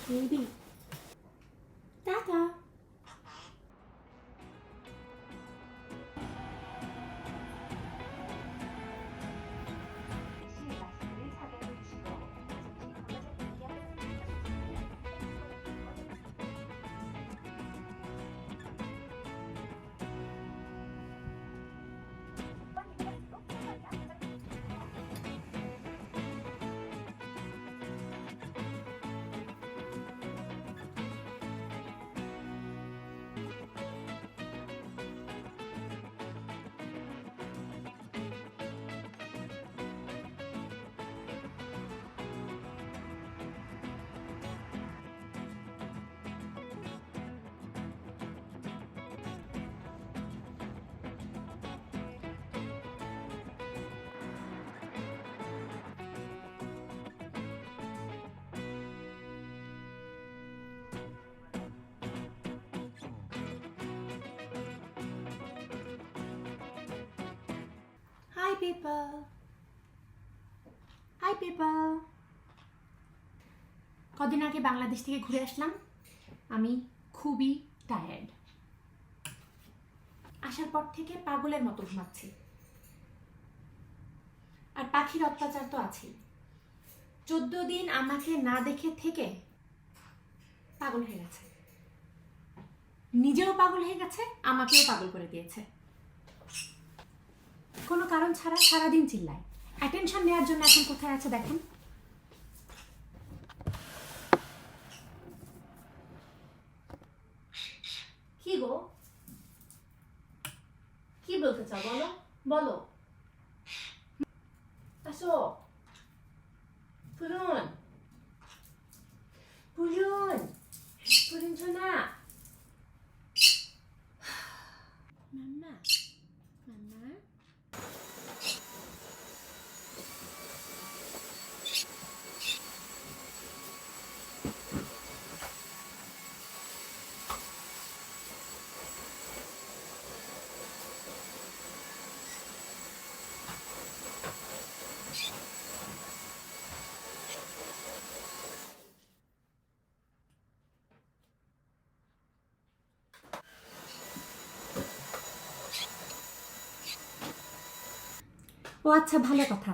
Maybe. Tata. Hi people. Hi people. কদিন আগে বাংলাদেশ থেকে ঘুরে আসলাম। আমি খুবই টায়ার্ড। আসার পর থেকে পাগলের মতো ঘুমাচ্ছি। আর পাখির অত্যাচার তো আছেই। 14 দিন আমাকে না দেখে থেকে পাগল হয়ে গেছে। নিজেও পাগল হয়ে গেছে, আমাকেও পাগল করে দিয়েছে। কোনো কারণ ছাড়া সারাদিন চিল্লায়। অ্যাটেনশন নেওয়ার জন্য এখন কোথায় আছে দেখুন। কি গো, কি বলতে চাও বলো বলো। আসো পুরুন পুরুন পুরুন সোনা। মাম্মা মাম্মা। ও আচ্ছা, ভালো কথা।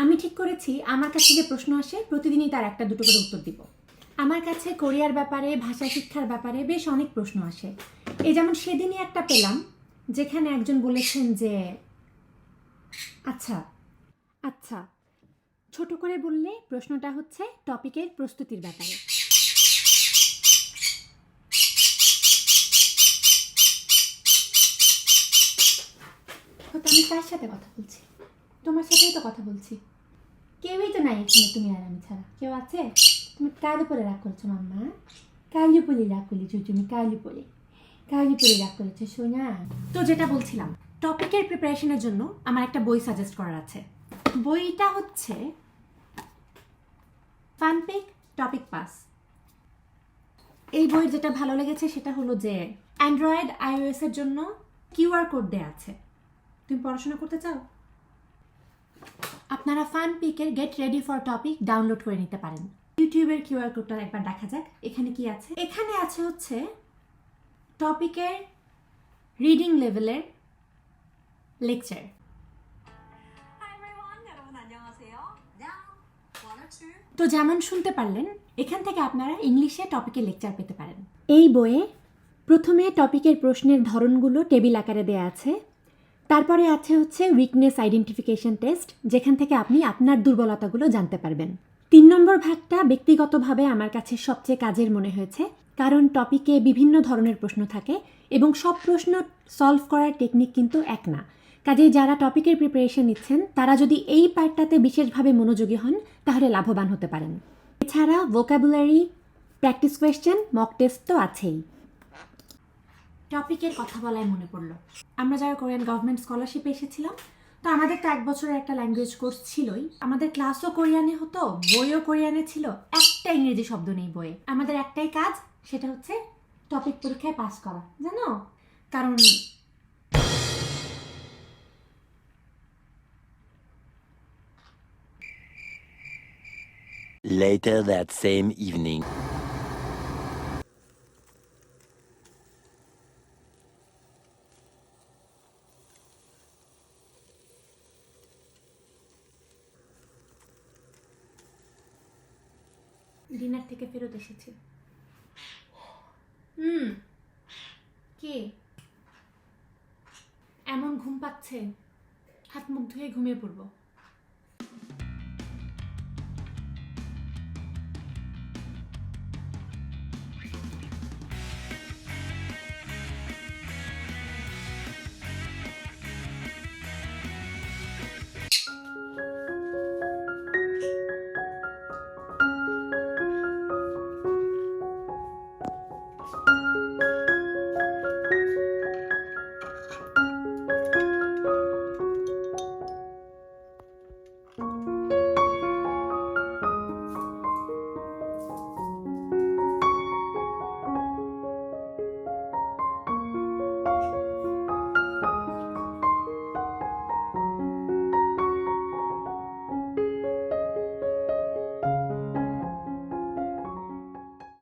আমি ঠিক করেছি আমার কাছে যে প্রশ্ন আসে প্রতিদিনই তার একটা দুটো করে উত্তর দিব। আমার কাছে কোরিয়ার ব্যাপারে, ভাষা শিক্ষার ব্যাপারে বেশ অনেক প্রশ্ন আসে। এই যেমন সেদিনই একটা পেলাম যেখানে একজন বলেছেন যে আচ্ছা আচ্ছা ছোট করে বললে প্রশ্নটা হচ্ছে টপিকের প্রস্তুতির ব্যাপারে। আমি কার সাথে কথা বলছি? তোমার সাথেই তো কথা বলছি। কেউই তো নাই এখানে, তুমি আর আমি ছাড়া। কেউ আছে? তুমি কার উপরে রাগ করছো মাম্মা? কার উপরে রাগ করলি তুমি? কার উপরে রাগ করেছো সোনা? তো যেটা বলছিলাম, টপিকের প্রিপারেশনের জন্য আমার একটা বই সাজেস্ট করার আছে। বইটা হচ্ছে ফানপিক টপিক পাস। এই বইয়ের যেটা ভালো লেগেছে সেটা হলো যে অ্যান্ড্রয়েড আইওএস এর জন্য কিউআর কোড দেয়া আছে। তুমি পড়াশোনা করতে চাও? আপনারা ফানপিকের get ready for topic download করে নিতে পারেন। ইউটিউবের কিউআর কোডটা একবার দেখা যাক। এখানে কি আছে? এখানে আছে হচ্ছে টপিকের রিডিং লেভেলের লেকচার। তো যেমন শুনতে পারলেন, এখান থেকে আপনারা ইংলিশে টপিকের লেকচার পেতে পারেন। এই বইয়ে প্রথমে টপিকের প্রশ্নের ধরনগুলো টেবিল আকারে দেয়া আছে। তারপরে আছে হচ্ছে উইকনেস আইডেন্টিফিকেশন টেস্ট, যেখান থেকে আপনি আপনার দুর্বলতাগুলো জানতে পারবেন। 3 নম্বর ভাগটা ব্যক্তিগতভাবে আমার কাছে সবচেয়ে কাজের মনে হয়েছে, কারণ টপিকে বিভিন্ন ধরনের প্রশ্ন থাকে এবং সব প্রশ্ন সলভ করার টেকনিক কিন্তু এক না। কাজেই যারা টপিকের প্রিপারেশন নিচ্ছেন তারা যদি এই পার্টটাতে বিশেষভাবে মনোযোগী হন তাহলে লাভবান হতে পারেন। এছাড়া vocabulary, practice question, mock test তো আছেই। টপিকের কথা বলায় মনে পড়লো, আমরা যারা কোরিয়ান গভর্নমেন্ট স্কলারশিপে এসেছিলাম, তো আমাদের তো 1 বছরের একটা ল্যাঙ্গুয়েজ কোর্স ছিলই। আমাদের ক্লাসও কোরিয়ানে হতো, বইও কোরিয়ানে ছিল, একটা ইংরেজি শব্দ নেই বইয়ে। আমাদের একটাই কাজ, সেটা হচ্ছে টপিক পরীক্ষায় পাস করা, জানো? কারণ Later that same evening. Dinner থেকে ফেরত এসেছি। কে এমন ঘুম পাচ্ছে? হাত মুখ ধুয়ে ঘুমিয়ে পড়বো।